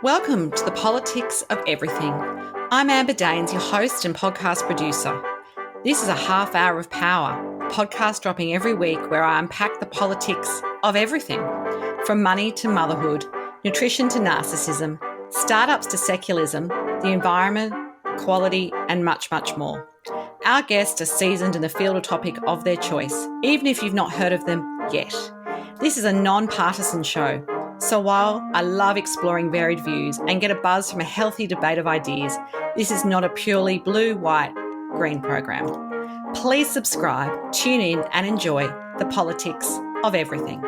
Welcome to the Politics of Everything. I'm Amber Daines, your host and podcast producer. This is a half hour of power, a podcast dropping every week where I unpack the politics of everything, from money to motherhood, nutrition to narcissism, startups to secularism, the environment, equality, and much, much more. Our guests are seasoned in the field or topic of their choice, even if you've not heard of them yet. This is a non-partisan show. So while I love exploring varied views and get a buzz from a healthy debate of ideas, this is not a purely blue, white, green program. Please subscribe, tune in and enjoy the politics of everything.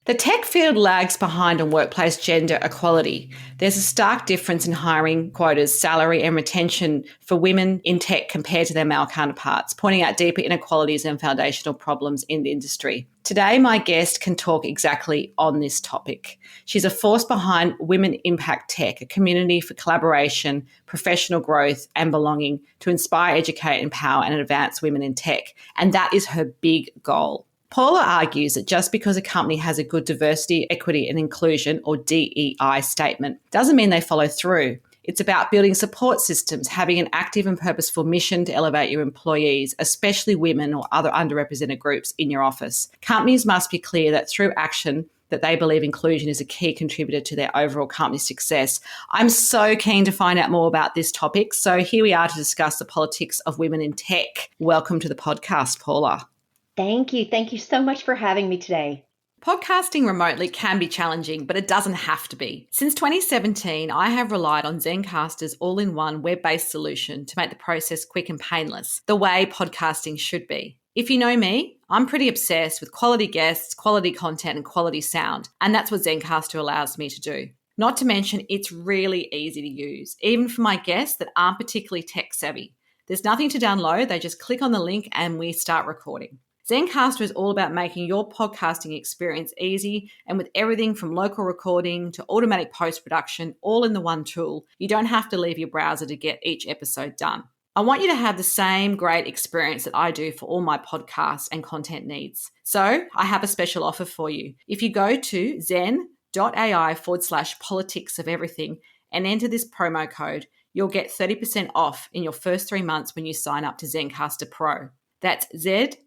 The tech field lags behind on workplace gender equality. There's a stark difference in hiring quotas, salary and retention for women in tech compared to their male counterparts, pointing out deeper inequalities and foundational problems in the industry. Today, my guest can talk exactly on this topic. She's a force behind Women Impact Tech, a community for collaboration, professional growth and belonging to inspire, educate, empower and advance women in tech. And that is her big goal. Paula argues that just because a company has a good diversity, equity and inclusion or DEI statement doesn't mean they follow through. It's about building support systems, having an active and purposeful mission to elevate your employees, especially women or other underrepresented groups in your office. Companies must be clear that through action that they believe inclusion is a key contributor to their overall company success. I'm so keen to find out more about this topic. So here we are to discuss the politics of women in tech. Welcome to the podcast, Paula. Thank you. Thank you so much for having me today. Podcasting remotely can be challenging, but it doesn't have to be. Since 2017, I have relied on Zencastr's all-in-one web-based solution to make the process quick and painless, the way podcasting should be. If you know me, I'm pretty obsessed with quality guests, quality content, and quality sound, and that's what Zencastr allows me to do. Not to mention, it's really easy to use, even for my guests that aren't particularly tech-savvy. There's nothing to download. They just click on the link and we start recording. Zencastr is all about making your podcasting experience easy, and with everything from local recording to automatic post-production all in the one tool, you don't have to leave your browser to get each episode done. I want you to have the same great experience that I do for all my podcasts and content needs. So I have a special offer for you. If you go to zen.ai/politics of everything and enter this promo code, you'll get 30% off in your first 3 months when you sign up to Zencastr Pro. That's ZEN.AI,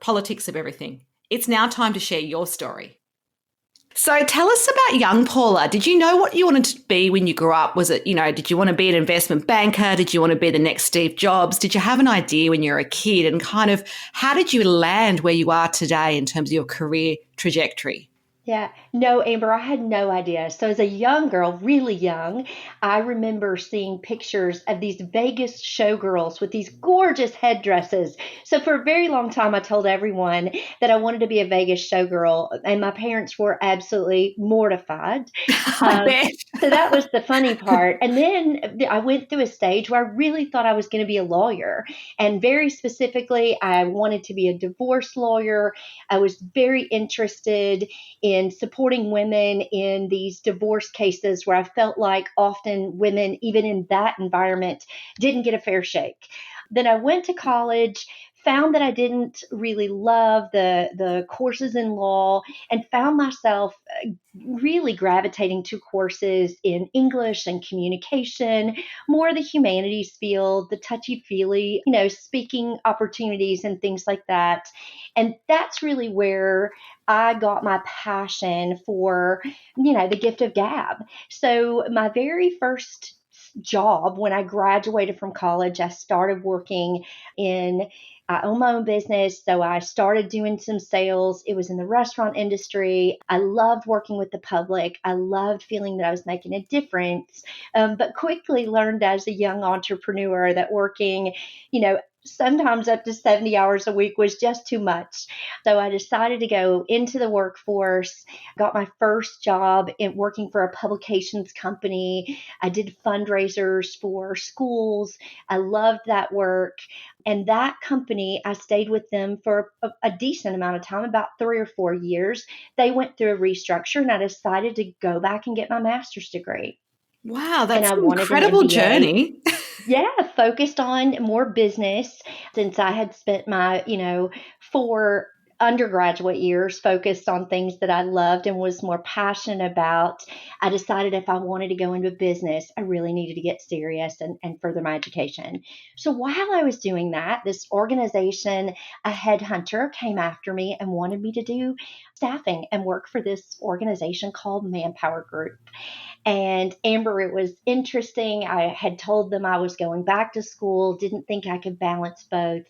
politics of everything. It's now time to share your story. So tell us about young Paula. Did you know what you wanted to be when you grew up? Was it, did you want to be an investment banker? Did you want to be the next Steve Jobs? Did you have an idea when you were a kid? And kind of how did you land where you are today in terms of your career trajectory? Yeah, no, Amber, I had no idea. So as a young girl, really young, I remember seeing pictures of these Vegas showgirls with these gorgeous headdresses. So for a very long time, I told everyone that I wanted to be a Vegas showgirl, and my parents were absolutely mortified. So that was the funny part. And then I went through a stage where I really thought I was going to be a lawyer. And very specifically, I wanted to be a divorce lawyer. I was very interested in supporting women in these divorce cases where I felt like often women, even in that environment, didn't get a fair shake. Then I went to college, found that I didn't really love the courses in law, and found myself really gravitating to courses in English and communication, more the humanities field, the touchy-feely, speaking opportunities and things like that. And that's really where I got my passion for, the gift of gab. So my very first job when I graduated from college, I started working I own my own business, so I started doing some sales. It was in the restaurant industry. I loved working with the public. I loved feeling that I was making a difference, but quickly learned as a young entrepreneur that working, sometimes up to 70 hours a week was just too much. So I decided to go into the workforce, got my first job in working for a publications company. I did fundraisers for schools. I loved that work. And that company, I stayed with them for a decent amount of time, about 3 or 4 years. They went through a restructure and I decided to go back and get my master's degree. Wow, that's an incredible journey. Yeah, focused on more business since I had spent my, 4 undergraduate years focused on things that I loved and was more passionate about, I decided if I wanted to go into business, I really needed to get serious and further my education. So while I was doing that, this organization, a headhunter, came after me and wanted me to do staffing and work for this organization called Manpower Group. And Amber, it was interesting. I had told them I was going back to school, didn't think I could balance both.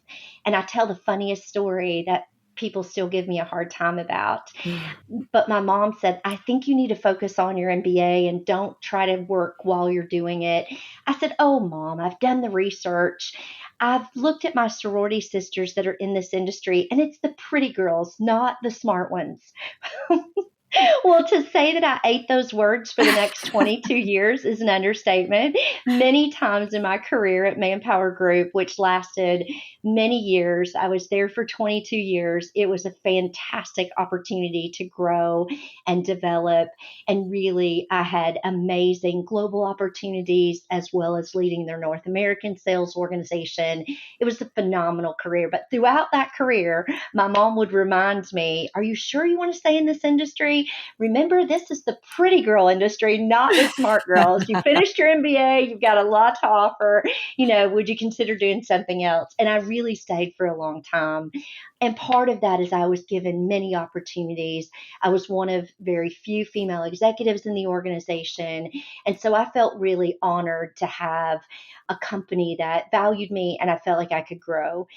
And I tell the funniest story that people still give me a hard time about. Mm. But my mom said, I think you need to focus on your MBA and don't try to work while you're doing it. I said, Oh, Mom, I've done the research. I've looked at my sorority sisters that are in this industry, and it's the pretty girls, not the smart ones. Well, to say that I ate those words for the next 22 years is an understatement. Many times in my career at Manpower Group, which lasted many years, I was there for 22 years. It was a fantastic opportunity to grow and develop. And really, I had amazing global opportunities as well as leading their North American sales organization. It was a phenomenal career. But throughout that career, my mom would remind me, Are you sure you want to stay in this industry? Remember, this is the pretty girl industry, not the smart girls. You finished your MBA, you've got a lot to offer. Would you consider doing something else? And I really stayed for a long time. And part of that is I was given many opportunities. I was one of very few female executives in the organization. And so I felt really honored to have a company that valued me and I felt like I could grow.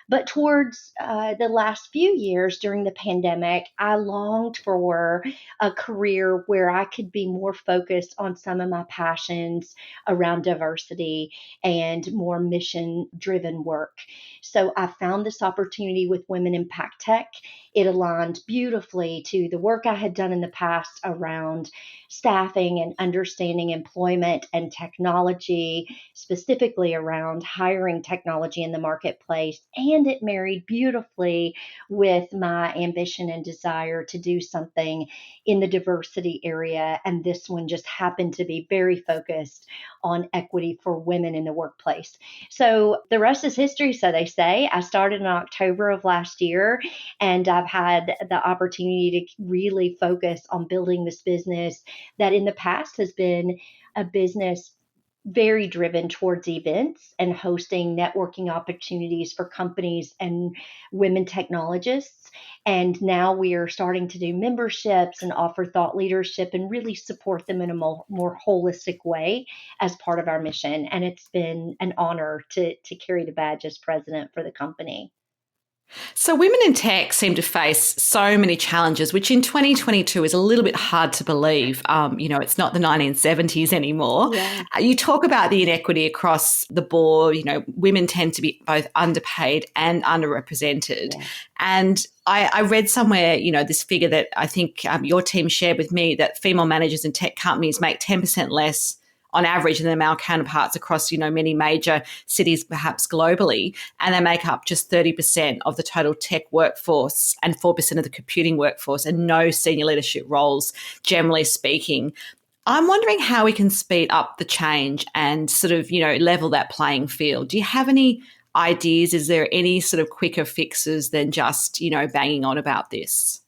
But towards the last few years during the pandemic, I longed for a career where I could be more focused on some of my passions around diversity and more mission driven work. So I found this opportunity with Women Impact Tech. It aligned beautifully to the work I had done in the past around staffing and understanding employment and technology, specifically around hiring technology in the marketplace. And it married beautifully with my ambition and desire to do something in the diversity area. And this one just happened to be very focused on equity for women in the workplace. So the rest is history, so they say. I started in October of last year, and I've had the opportunity to really focus on building this business that in the past has been a business very driven towards events and hosting networking opportunities for companies and women technologists. And now we are starting to do memberships and offer thought leadership and really support them in a more holistic way as part of our mission. And it's been an honor to carry the badge as president for the company. So, women in tech seem to face so many challenges, which in 2022 is a little bit hard to believe. It's not the 1970s anymore. Yeah. You talk about the inequity across the board. Women tend to be both underpaid and underrepresented. Yeah. And I read somewhere, this figure that I think your team shared with me that female managers in tech companies make 10% less on average than their male counterparts across, many major cities, perhaps globally, and they make up just 30% of the total tech workforce and 4% of the computing workforce, and no senior leadership roles, generally speaking. I'm wondering how we can speed up the change and sort of, level that playing field. Do you have any ideas? Is there any sort of quicker fixes than just, banging on about this?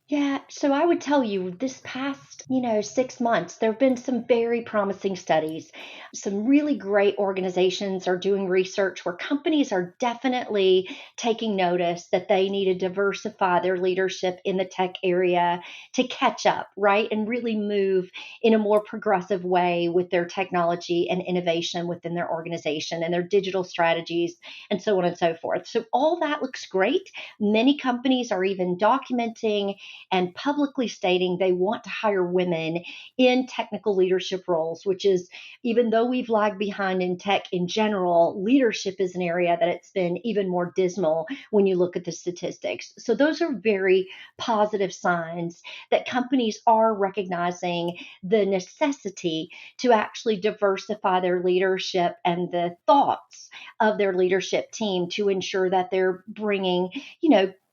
Yeah, so I would tell you this past, 6 months, there have been some very promising studies. Some really great organizations are doing research where companies are definitely taking notice that they need to diversify their leadership in the tech area to catch up, right? And really move in a more progressive way with their technology and innovation within their organization and their digital strategies and so on and so forth. So all that looks great. Many companies are even documenting and publicly stating they want to hire women in technical leadership roles, which is, even though we've lagged behind in tech in general, leadership is an area that it's been even more dismal when you look at the statistics. So those are very positive signs that companies are recognizing the necessity to actually diversify their leadership and the thoughts of their leadership team to ensure that they're bringing,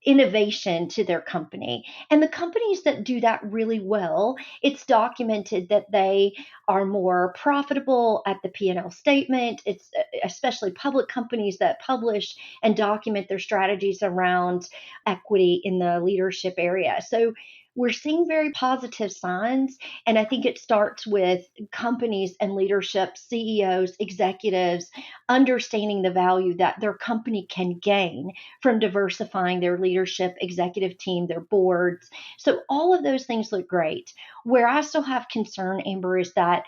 innovation to their company. And the companies that do that really well, it's documented that they are more profitable at the P&L statement. It's especially public companies that publish and document their strategies around equity in the leadership area. So we're seeing very positive signs. And I think it starts with companies and leadership, CEOs, executives, understanding the value that their company can gain from diversifying their leadership, executive team, their boards. So all of those things look great. Where I still have concern, Amber, is that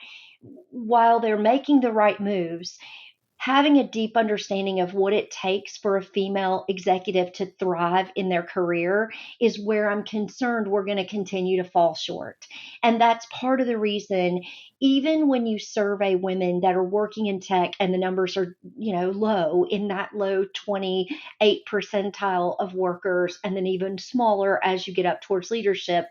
while they're making the right moves, having a deep understanding of what it takes for a female executive to thrive in their career is where I'm concerned we're going to continue to fall short. And that's part of the reason, even when you survey women that are working in tech and the numbers are, low, in that low 28 percentile of workers, and then even smaller as you get up towards leadership,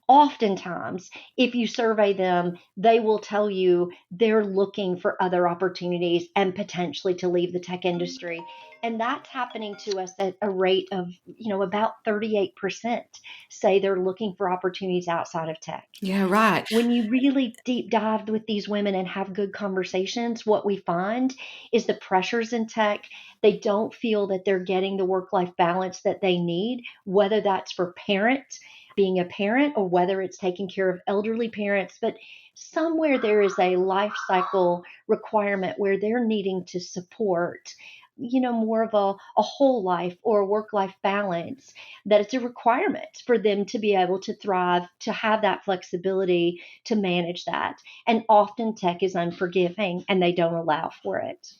oftentimes, if you survey them, they will tell you they're looking for other opportunities and potentially to leave the tech industry. And that's happening to us at a rate of, about 38% say they're looking for opportunities outside of tech. Yeah, right. When you really deep dive with these women and have good conversations, what we find is the pressures in tech, they don't feel that they're getting the work-life balance that they need, whether that's for parents, being a parent, or whether it's taking care of elderly parents. But somewhere there is a life cycle requirement where they're needing to support, more of a whole life or a work-life balance, that it's a requirement for them to be able to thrive, to have that flexibility to manage that. And often tech is unforgiving and they don't allow for it.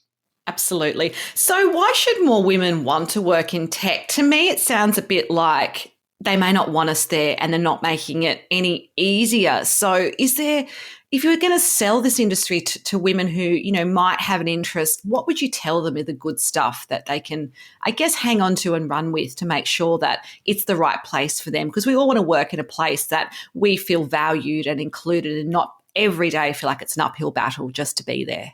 Absolutely. So why should more women want to work in tech? To me, it sounds a bit like they may not want us there and they're not making it any easier. So if you were going to sell this industry to women who, might have an interest, what would you tell them are the good stuff that they can, I guess, hang on to and run with to make sure that it's the right place for them? Because we all want to work in a place that we feel valued and included and not every day feel like it's an uphill battle just to be there.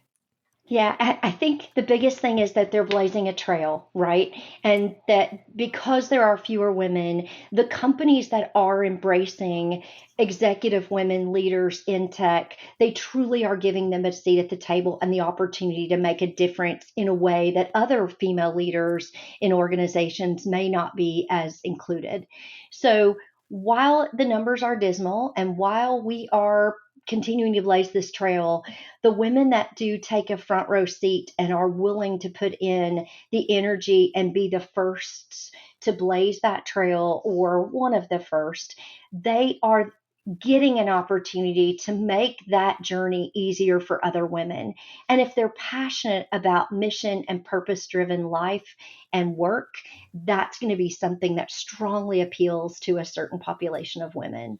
Yeah, I think the biggest thing is that they're blazing a trail, right? And that because there are fewer women, the companies that are embracing executive women leaders in tech, they truly are giving them a seat at the table and the opportunity to make a difference in a way that other female leaders in organizations may not be as included. So while the numbers are dismal and while we are continuing to blaze this trail, the women that do take a front row seat and are willing to put in the energy and be the first to blaze that trail, or one of the first, they are getting an opportunity to make that journey easier for other women. And if they're passionate about mission and purpose driven life and work, that's going to be something that strongly appeals to a certain population of women.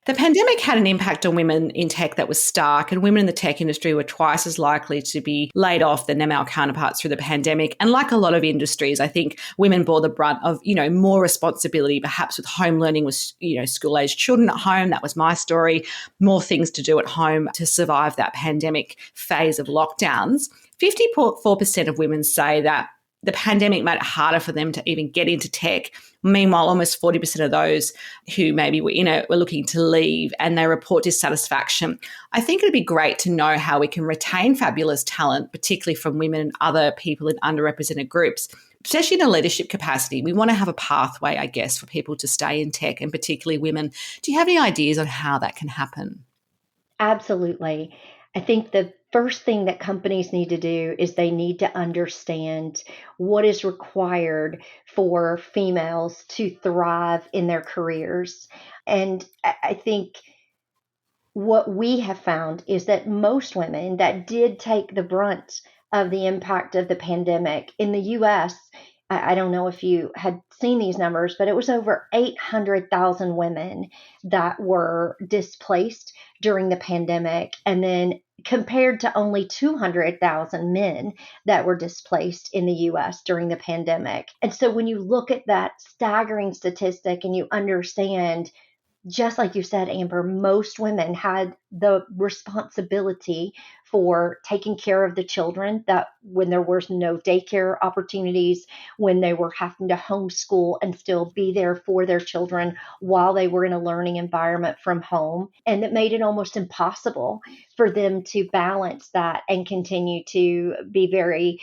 The pandemic had an impact on women in tech that was stark, and women in the tech industry were twice as likely to be laid off than their male counterparts through the pandemic. And like a lot of industries, I think women bore the brunt of, more responsibility, perhaps with home learning with, school-aged children at home. That was my story. More things to do at home to survive that pandemic phase of lockdowns. 54% of women say that the pandemic made it harder for them to even get into tech. Meanwhile, almost 40% of those who maybe were were looking to leave, and they report dissatisfaction. I think it'd be great to know how we can retain fabulous talent, particularly from women and other people in underrepresented groups, especially in a leadership capacity. We want to have a pathway, I guess, for people to stay in tech, and particularly women. Do you have any ideas on how that can happen? Absolutely. I think the first thing that companies need to do is they need to understand what is required for females to thrive in their careers. And I think what we have found is that most women that did take the brunt of the impact of the pandemic in the US, I don't know if you had seen these numbers, but it was over 800,000 women that were displaced during the pandemic. And then compared to only 200,000 men that were displaced in the US during the pandemic. And so when you look at that staggering statistic and you understand just like you said, Amber, most women had the responsibility for taking care of the children, that when there was no daycare opportunities, when they were having to homeschool and still be there for their children while they were in a learning environment from home. And it made it almost impossible for them to balance that and continue to be very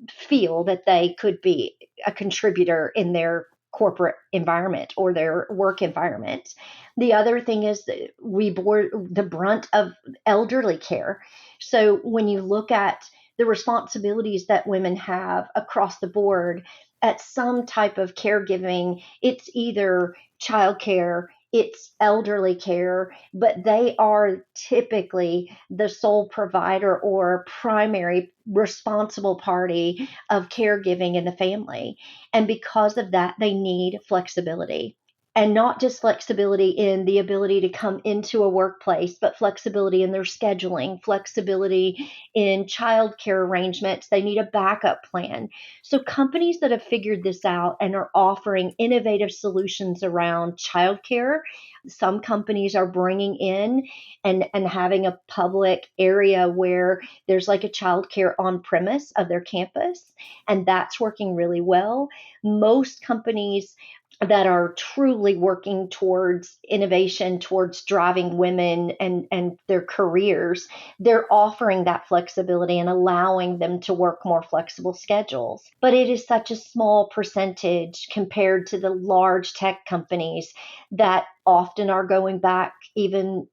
feel that they could be a contributor in their corporate environment or their work environment. The other thing is that we bore the brunt of elderly care. So when you look at the responsibilities that women have across the board at some type of caregiving, it's either childcare, it's elderly care, but they are typically the sole provider or primary responsible party of caregiving in the family. And because of that, they need flexibility. And not just flexibility in the ability to come into a workplace, but flexibility in their scheduling, flexibility in childcare arrangements. They need a backup plan. So, companies that have figured this out and are offering innovative solutions around childcare, some companies are bringing in and having a public area where there's like a childcare on premise of their campus, and that's working really well. Most companies that are truly working towards innovation, towards driving women and their careers, they're offering that flexibility and allowing them to work more flexible schedules. But it is such a small percentage compared to the large tech companies that often are going back even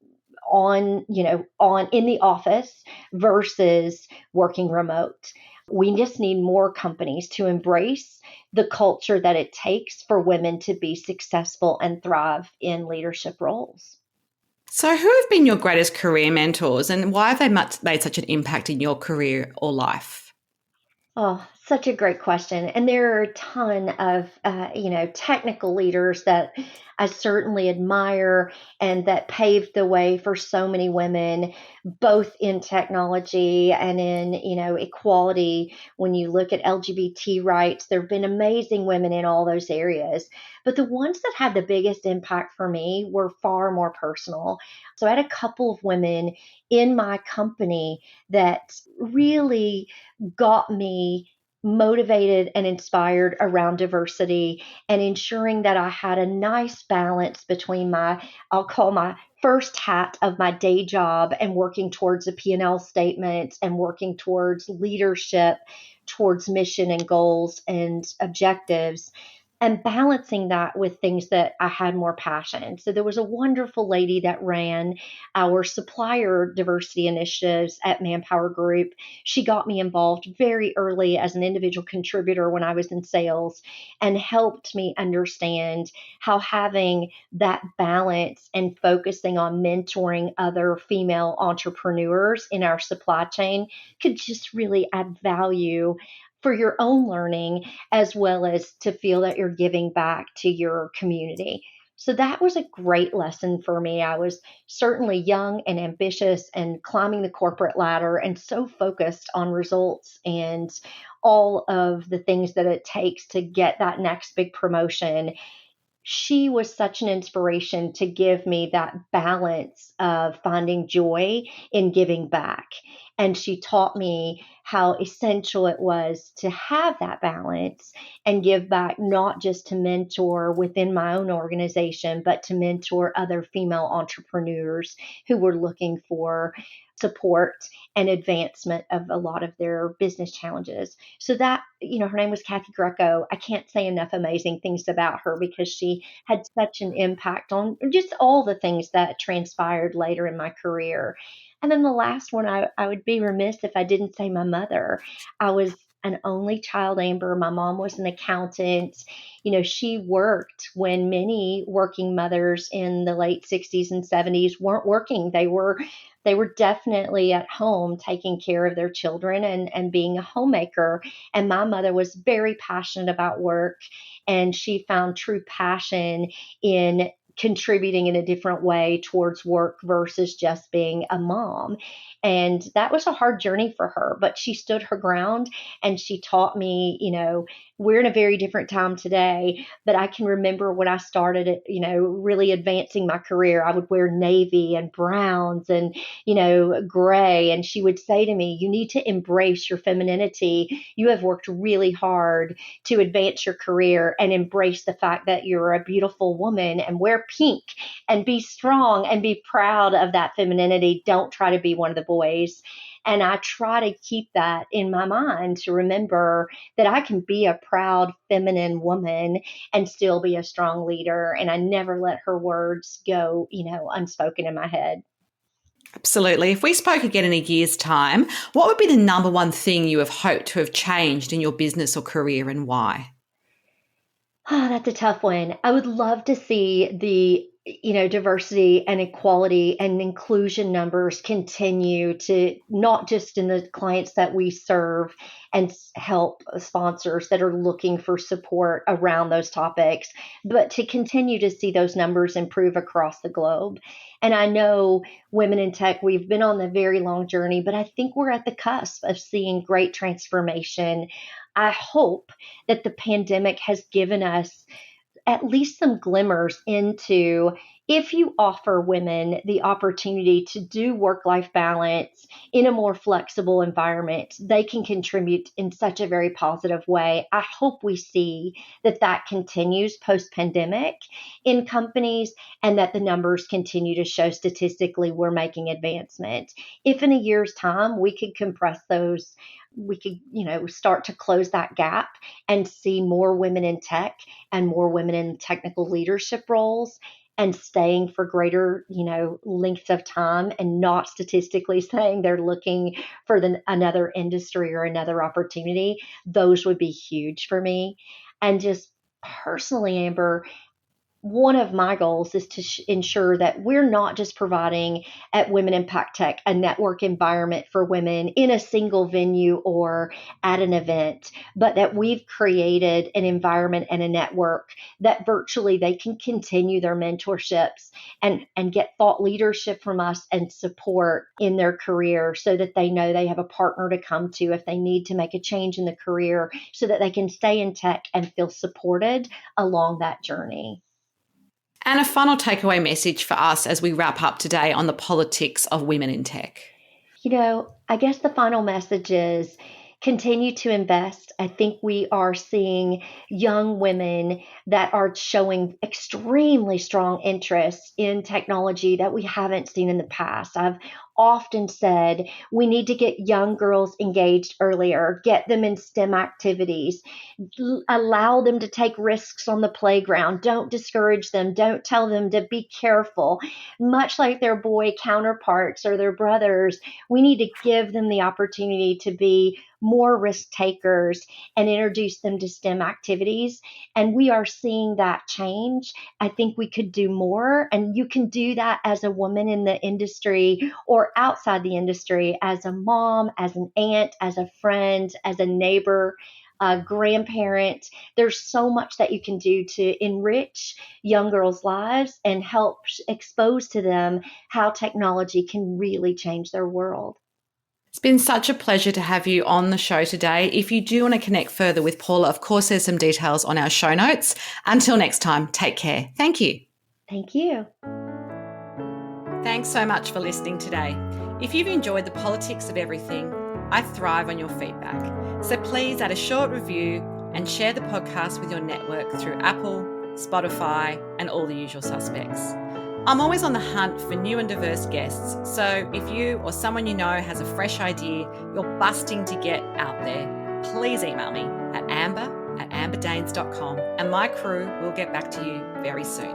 on in the office versus working remote. We just need more companies to embrace the culture that it takes for women to be successful and thrive in leadership roles. So, who have been your greatest career mentors and why have they made such an impact in your career or life? Oh, such a great question. And there are a ton of, technical leaders that I certainly admire and that paved the way for so many women, both in technology and in, equality. When you look at LGBT rights, there have been amazing women in all those areas. But the ones that had the biggest impact for me were far more personal. So I had a couple of women in my company that really got me motivated and inspired around diversity and ensuring that I had a nice balance between I'll call my first hat of my day job and working towards a P&L statement and working towards leadership, towards mission and goals and objectives, and balancing that with things that I had more passion. So there was a wonderful lady that ran our supplier diversity initiatives at Manpower Group. She got me involved very early as an individual contributor when I was in sales and helped me understand how having that balance and focusing on mentoring other female entrepreneurs in our supply chain could just really add value for your own learning as well as to feel that you're giving back to your community. So that was a great lesson for me. I was certainly young and ambitious and climbing the corporate ladder and so focused on results and all of the things that it takes to get that next big promotion. She was such an inspiration to give me that balance of finding joy in giving back. And she taught me how essential it was to have that balance and give back, not just to mentor within my own organization, but to mentor other female entrepreneurs who were looking for support and advancement of a lot of their business challenges. So that, her name was Kathy Greco. I can't say enough amazing things about her because she had such an impact on just all the things that transpired later in my career. And then the last one, I would be remiss if I didn't say my mother. I was an only child, Amber. My mom was an accountant. She worked when many working mothers in the late 60s and 70s weren't working. They were definitely at home taking care of their children and being a homemaker. And my mother was very passionate about work, and she found true passion in contributing in a different way towards work versus just being a mom. And that was a hard journey for her, but she stood her ground and she taught me, we're in a very different time today, but I can remember when I started it, really advancing my career, I would wear navy and browns and, gray. And she would say to me, you need to embrace your femininity. You have worked really hard to advance your career and embrace the fact that you're a beautiful woman and wear pink and be strong and be proud of that femininity. Don't try to be one of the boys. And I try to keep that in my mind to remember that I can be a proud feminine woman and still be a strong leader. And I never let her words go, unspoken in my head. Absolutely. If we spoke again in a year's time, what would be the number one thing you have hoped to have changed in your business or career, and why? Oh, that's a tough one. I would love to see the, diversity and equality and inclusion numbers continue to not just in the clients that we serve and help sponsors that are looking for support around those topics, but to continue to see those numbers improve across the globe. And I know women in tech, we've been on a very long journey, but I think we're at the cusp of seeing great transformation. I hope that the pandemic has given us at least some glimmers into if you offer women the opportunity to do work life balance in a more flexible environment, they can contribute in such a very positive way. I hope we see that that continues post pandemic in companies and that the numbers continue to show statistically we're making advancement. If in a year's time we could compress those, we could, start to close that gap and see more women in tech and more women in technical leadership roles and staying for greater, lengths of time and not statistically saying they're looking for another industry or another opportunity, those would be huge for me. And just personally, Amber, one of my goals is to ensure that we're not just providing at Women Impact Tech a network environment for women in a single venue or at an event, but that we've created an environment and a network that virtually they can continue their mentorships and get thought leadership from us and support in their career so that they know they have a partner to come to if they need to make a change in the career so that they can stay in tech and feel supported along that journey. And a final takeaway message for us as we wrap up today on the politics of women in tech. I guess the final message is continue to invest. I think we are seeing young women that are showing extremely strong interest in technology that we haven't seen in the past. I've often said we need to get young girls engaged earlier, get them in STEM activities, allow them to take risks on the playground. Don't discourage them. Don't tell them to be careful. Much like their boy counterparts or their brothers, we need to give them the opportunity to be more risk takers and introduce them to STEM activities. And we are seeing that change. I think we could do more. And you can do that as a woman in the industry or outside the industry, as a mom, as an aunt, as a friend, as a neighbor, a grandparent. There's so much that you can do to enrich young girls' lives and help expose to them how technology can really change their world. It's been such a pleasure to have you on the show today. If you do want to connect further with Paula, of course, there's some details on our show notes. Until next time, take care. Thank you. Thank you. Thanks so much for listening today. If you've enjoyed the politics of everything, I thrive on your feedback. So please add a short review and share the podcast with your network through Apple, Spotify, and all the usual suspects. I'm always on the hunt for new and diverse guests, so if you or someone you know has a fresh idea you're busting to get out there, please email me at amber@amberdanes.com and my crew will get back to you very soon.